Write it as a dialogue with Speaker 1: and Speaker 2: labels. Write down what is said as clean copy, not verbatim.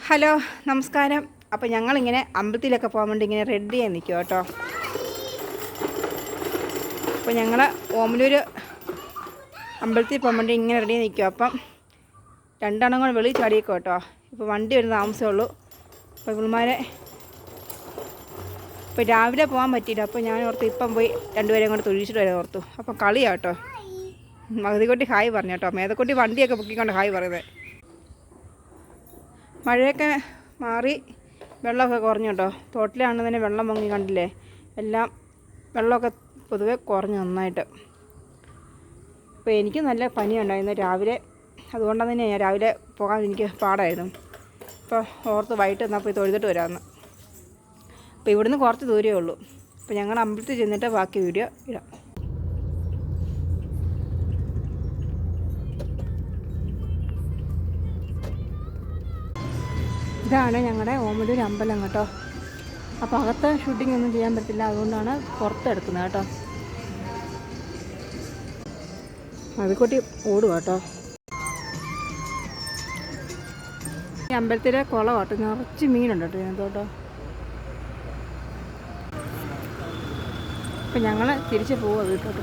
Speaker 1: Hello നമസ്കാരം. അപ്പോൾ ഞങ്ങളിങ്ങനെ അമ്പലത്തിലൊക്കെ പോകാൻ വേണ്ടി ഇങ്ങനെ റെഡി ചെയ്യാൻ നിൽക്കുക കേട്ടോ. അപ്പോൾ ഞങ്ങൾ ഓമലൂർ അമ്പലത്തിൽ പോകാൻ വേണ്ടി ഇങ്ങനെ റെഡി നിൽക്കുക. അപ്പം രണ്ടെണ്ണം കൂടെ വെളിയിൽ ചാടിയേക്കോ കേട്ടോ. ഇപ്പോൾ വണ്ടി വരുന്ന താമസമേ ഉള്ളൂ. അപ്പോൾ ഇവന്മാരെ ഇപ്പോൾ രാവിലെ പോകാൻ പറ്റിയില്ല. അപ്പോൾ ഞാൻ ഓർത്തു ഇപ്പം പോയി രണ്ടുപേരെയും കൂടെ തൊഴിച്ചിട്ട് വരാൻ ഓർത്തു. അപ്പം കളിയാണ് കേട്ടോ. മകതിക്കുട്ടി ഹായ് പറഞ്ഞു കേട്ടോ. മേതക്കുട്ടി വണ്ടിയൊക്കെ പൊക്കിക്കൊണ്ട് ഹായ് പറയുന്നത്. മഴയൊക്കെ മാറി വെള്ളമൊക്കെ കുറഞ്ഞു കേട്ടോ. തോട്ടിലാണെന്ന് തന്നെ വെള്ളം പൊങ്ങി കണ്ടില്ലേ. എല്ലാം വെള്ളമൊക്കെ പൊതുവെ കുറഞ്ഞു നന്നായിട്ട്. അപ്പോൾ എനിക്ക് നല്ല പനിയുണ്ടായിരുന്നു രാവിലെ. അതുകൊണ്ടാണ് തന്നെ ഞാൻ രാവിലെ പോകാൻ എനിക്ക് പാടായിരുന്നു. അപ്പോൾ ഓർത്ത് വൈകിട്ട് എന്നാൽ പോയി തൊഴുതിട്ട് വരാമെന്ന്. അപ്പോൾ ഇവിടുന്ന് കുറച്ച് ദൂരമേ ഉള്ളൂ. അപ്പോൾ ഞങ്ങൾ അമ്പലത്തിൽ ചെന്നിട്ട് ബാക്കി വീഡിയോ ഇടാം. ഇതാണ് ഞങ്ങളുടെ ഓമലൂർ അമ്പലം കേട്ടോ. അപ്പോൾ അകത്ത് ഷൂട്ടിംഗ് ഒന്നും ചെയ്യാൻ പറ്റില്ല, അതുകൊണ്ടാണ് പുറത്തെടുക്കുന്നത് കേട്ടോ. അതിക്കുട്ടി ഓടുക കേട്ടോ. ഈ അമ്പലത്തിലെ കുളം കേട്ടോ, നിറച്ച് മീനുണ്ട് കേട്ടോ ഇതിനകത്തോട്ടോ. അപ്പം ഞങ്ങൾ തിരിച്ച് പോവുക വീട്ടോട്ട്.